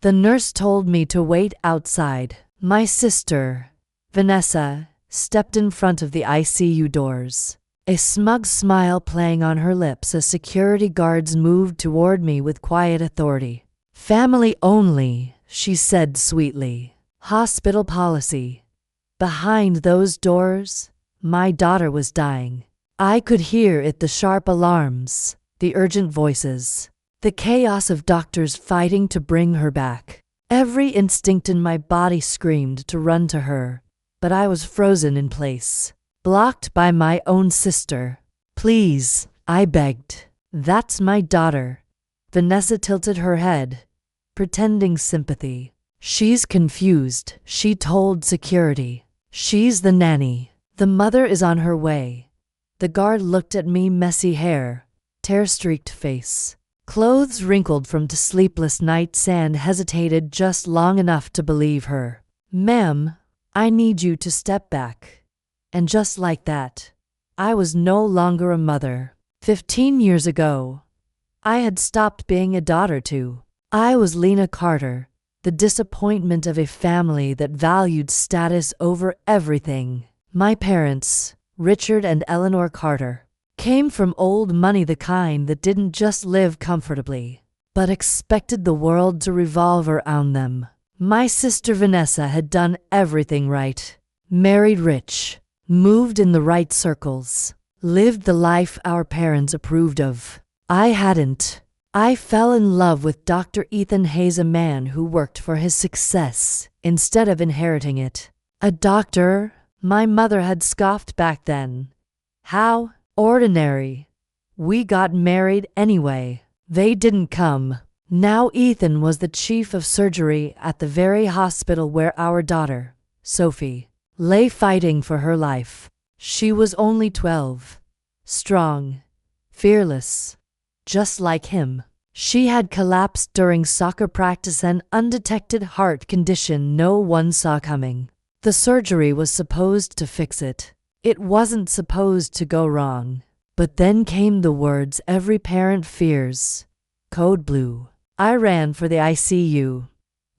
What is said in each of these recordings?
The nurse told me to wait outside. My sister, Vanessa, stepped in front of the ICU doors, a smug smile playing on her lips as security guards moved toward me with quiet authority. "Family only," she said sweetly. "Hospital policy." Behind those doors, my daughter was dying. I could hear it, the sharp alarms, the urgent voices, the chaos of doctors fighting to bring her back. Every instinct in my body screamed to run to her, but I was frozen in place, blocked by my own sister. "Please," I begged. "That's my daughter." Vanessa tilted her head, pretending sympathy. "She's confused," she told security. "She's the nanny. The mother is on her way." The guard looked at me, messy hair, tear-streaked face, clothes wrinkled from sleepless nights, and hesitated just long enough to believe her. "Ma'am, I need you to step back." And just like that, I was no longer a mother. 15 years ago, I had stopped being a daughter too. I was Lena Carter, the disappointment of a family that valued status over everything. My parents, Richard and Eleanor Carter, came from old money, the kind that didn't just live comfortably, but expected the world to revolve around them. My sister Vanessa had done everything right. Married rich, moved in the right circles, lived the life our parents approved of. I hadn't. I fell in love with Dr. Ethan Hayes, a man who worked for his success instead of inheriting it. A doctor, my mother had scoffed back then. How ordinary. We got married anyway. They didn't come. Now Ethan was the chief of surgery at the very hospital where our daughter, Sophie, lay fighting for her life. She was only 12. Strong, fearless, just like him. She had collapsed during soccer practice, an undetected heart condition no one saw coming. The surgery was supposed to fix it. It wasn't supposed to go wrong. But then came the words every parent fears. Code blue. I ran for the ICU.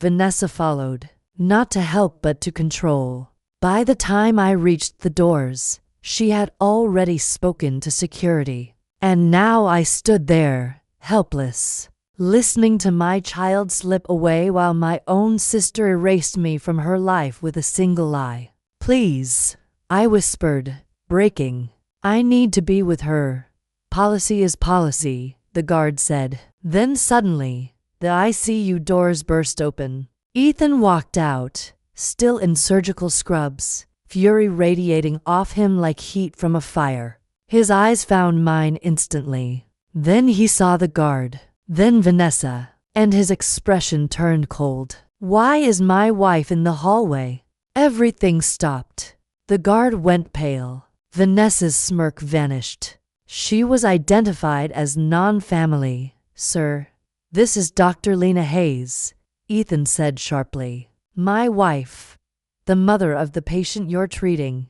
Vanessa followed, not to help but to control. By the time I reached the doors, she had already spoken to security. And now I stood there, helpless, listening to my child slip away while my own sister erased me from her life with a single lie. "Please," I whispered, breaking. "I need to be with her." "Policy is policy," the guard said. Then suddenly, the ICU doors burst open. Ethan walked out, still in surgical scrubs, fury radiating off him like heat from a fire. His eyes found mine instantly. Then he saw the guard, then Vanessa, and his expression turned cold. "Why is my wife in the hallway?" Everything stopped. The guard went pale. Vanessa's smirk vanished. She was identified as non-family. "Sir, this is Dr. Lena Hayes," Ethan said sharply. "My wife, the mother of the patient you're treating."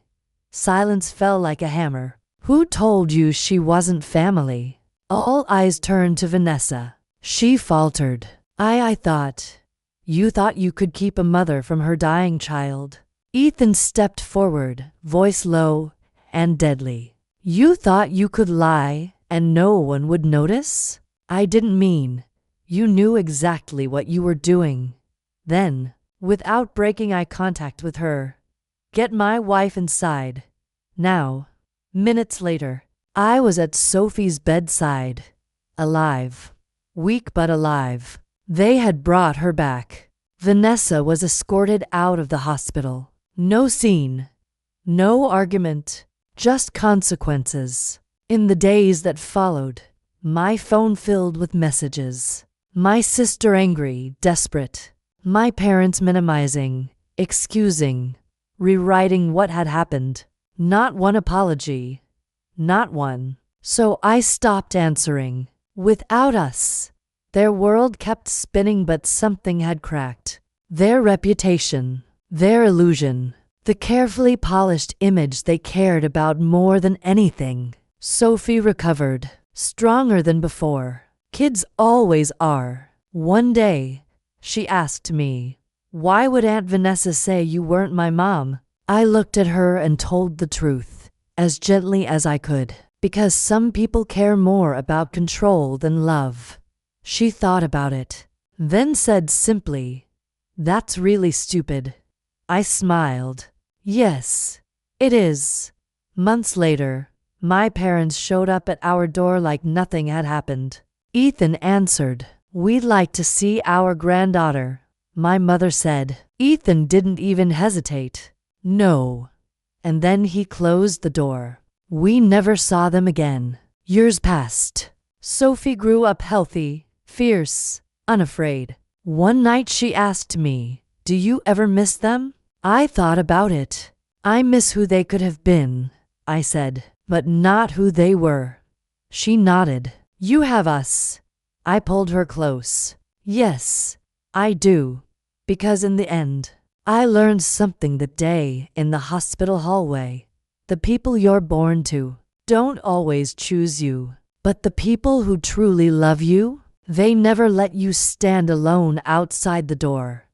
Silence fell like a hammer. "Who told you she wasn't family?" All eyes turned to Vanessa. She faltered. I thought. You thought you could keep a mother from her dying child." Ethan stepped forward, voice low and deadly. "You thought you could lie and no one would notice?" "I didn't mean. You knew exactly what you were doing." Then, without breaking eye contact with her, "Get my wife inside. Now." Minutes later, I was at Sophie's bedside, alive. Weak but alive. They had brought her back. Vanessa was escorted out of the hospital. No scene, no argument, just consequences. In the days that followed, my phone filled with messages. My sister angry, desperate. My parents minimizing, excusing, rewriting what had happened. Not one apology. Not one. So I stopped answering. Without us, their world kept spinning, but something had cracked. Their reputation, their illusion, the carefully polished image they cared about more than anything. Sophie recovered, stronger than before. Kids always are. One day, she asked me. Why would Aunt Vanessa say you weren't my mom? I looked at her and told the truth, as gently as I could. Because some people care more about control than love. She thought about it, then said simply, "That's really stupid." I smiled. Yes, it is. Months later, my parents showed up at our door like nothing had happened. Ethan answered, "We'd like to see our granddaughter," my mother said. Ethan didn't even hesitate. No. And then he closed the door. We never saw them again. Years passed. Sophie grew up healthy, fierce, unafraid. One night she asked me, "Do you ever miss them?" I thought about it. "I miss who they could have been," I said, "but not who they were." She nodded. "You have us." I pulled her close. "Yes, I do. Because in the end, I learned something that day in the hospital hallway. The people you're born to don't always choose you, but the people who truly love you, they never let you stand alone outside the door.